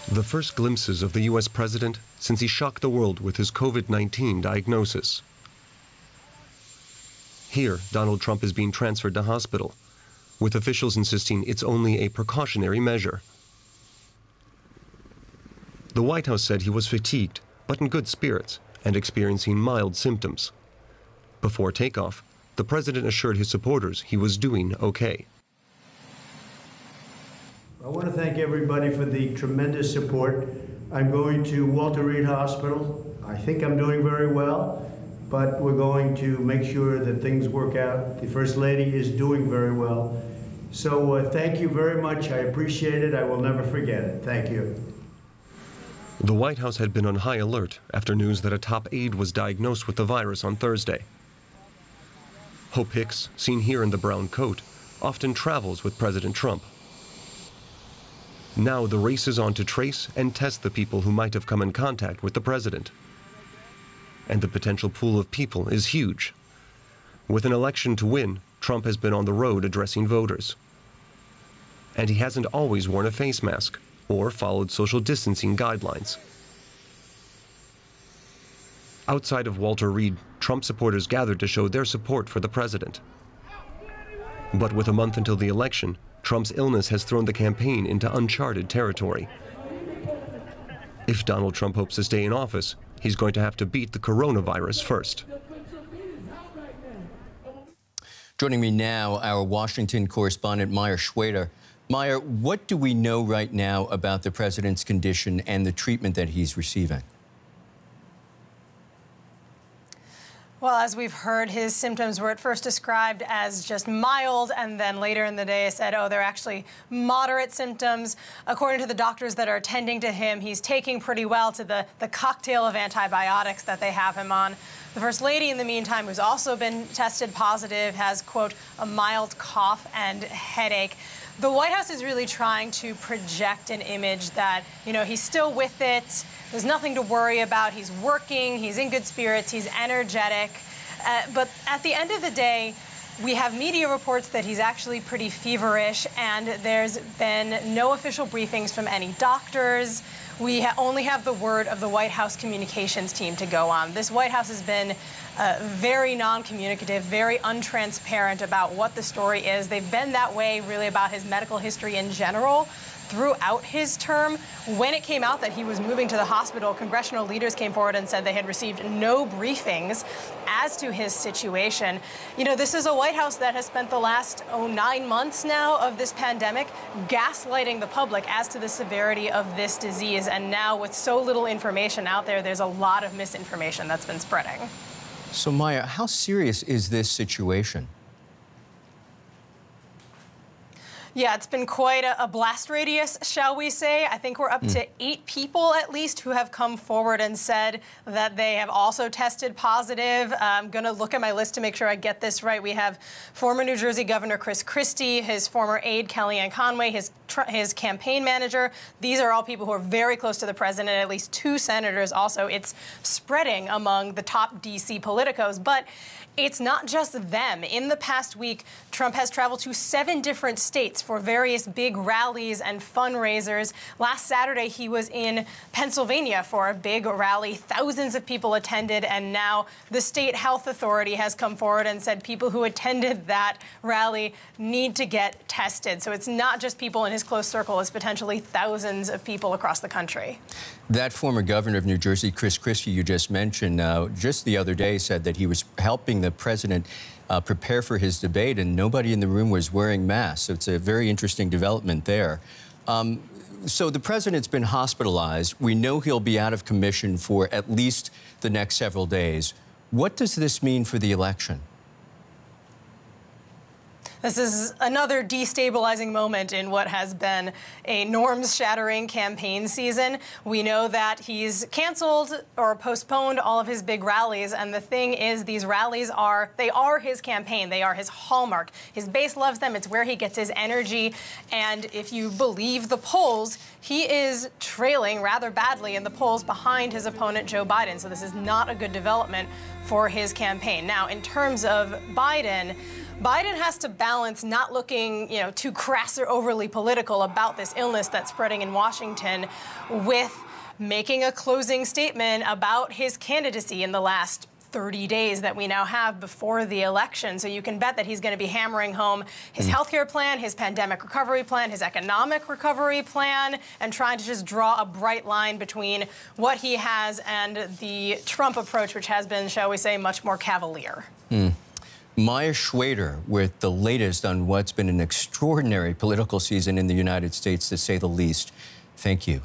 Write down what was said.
The first glimpses of the U.S. president since he shocked the world with his COVID-19 diagnosis. Here, Donald Trump is being transferred to hospital, with officials insisting it's only a precautionary measure. The White House said he was fatigued, but in good spirits, and experiencing mild symptoms. Before takeoff, the president assured his supporters he was doing okay. I want to thank everybody for the tremendous support. I'm going to Walter Reed Hospital. I think I'm doing very well, but we're going to make sure that things work out. The First Lady is doing very well. So thank you very much. I appreciate it. I will never forget it. Thank you. The White House had been on high alert after news that a top aide was diagnosed with the virus on Thursday. Hope Hicks, seen here in the brown coat, often travels with President Trump. Now the race is on to trace and test the people who might have come in contact with the president. And the potential pool of people is huge. With an election to win, Trump has been on the road addressing voters. And he hasn't always worn a face mask or followed social distancing guidelines. Outside of Walter Reed, Trump supporters gathered to show their support for the president. But with a month until the election, Trump's illness has thrown the campaign into uncharted territory. If Donald Trump hopes to stay in office, he's going to have to beat the coronavirus first. Joining me now, our Washington correspondent, Maya Schweder. Maya, what do we know right now about the president's condition and the treatment that he's receiving? Well, as we've heard, his symptoms were at first described as just mild, and then later in the day said, oh, they're actually moderate symptoms. According to the doctors that are attending to him, he's taking pretty well to the cocktail of antibiotics that they have him on. The First Lady, in the meantime, who's also been tested positive, has, quote, a mild cough and headache. The White House is really trying to project an image that, you know, he's still with it. There's nothing to worry about. He's working. He's in good spirits. He's energetic. But at the end of the day, we have media reports that he's actually pretty feverish, and there's been no official briefings from any doctors. We only have the word of the White House communications team to go on. This White House has been very non-communicative, very untransparent about what the story is. They've been that way really about his medical history in general throughout his term. When it came out that he was moving to the hospital, congressional leaders came forward and said they had received no briefings as to his situation. You know, this is a White House that has spent the last 9 months now of this pandemic gaslighting the public as to the severity of this disease. And now with so little information out there, there's a lot of misinformation that's been spreading. So, Maya, how serious is this situation? Yeah, it's been quite a blast radius, shall we say. I think we're up to 8 people at least who have come forward and said that they have also tested positive. I'm going to look at my list to make sure I get this right. We have former New Jersey Governor Chris Christie, his former aide Kellyanne Conway, his campaign manager. These are all people who are very close to the president, at least 2 senators also. It's spreading among the top D.C. politicos, but it's not just them. In the past week, Trump has traveled to 7 different states for various big rallies and fundraisers. Last Saturday, he was in Pennsylvania for a big rally. Thousands of people attended, and now the state health authority has come forward and said people who attended that rally need to get tested. So it's not just people in his close circle, it's potentially thousands of people across the country. That former governor of New Jersey, Chris Christie, you just mentioned, just the other day said that he was helping the president prepare for his debate, and nobody in the room was wearing masks. So it's a very interesting development there. So the president's been hospitalized. We know he'll be out of commission for at least the next several days. What does this mean for the election? This is another destabilizing moment in what has been a norms-shattering campaign season. We know that he's canceled or postponed all of his big rallies, and the thing is, these rallies are his campaign. They are his hallmark. His base loves them. It's where he gets his energy, and if you believe the polls, he is trailing rather badly in the polls behind his opponent, Joe Biden. So this is not a good development for his campaign. Now, in terms of Biden, Biden has to balance not looking, too crass or overly political about this illness that's spreading in Washington with making a closing statement about his candidacy in the last 30 days that we now have before the election. So you can bet that he's going to be hammering home his healthcare plan, his pandemic recovery plan, his economic recovery plan, and trying to just draw a bright line between what he has and the Trump approach, which has been, shall we say, much more cavalier. Maya Schwader with the latest on what's been an extraordinary political season in the United States, to say the least. Thank you.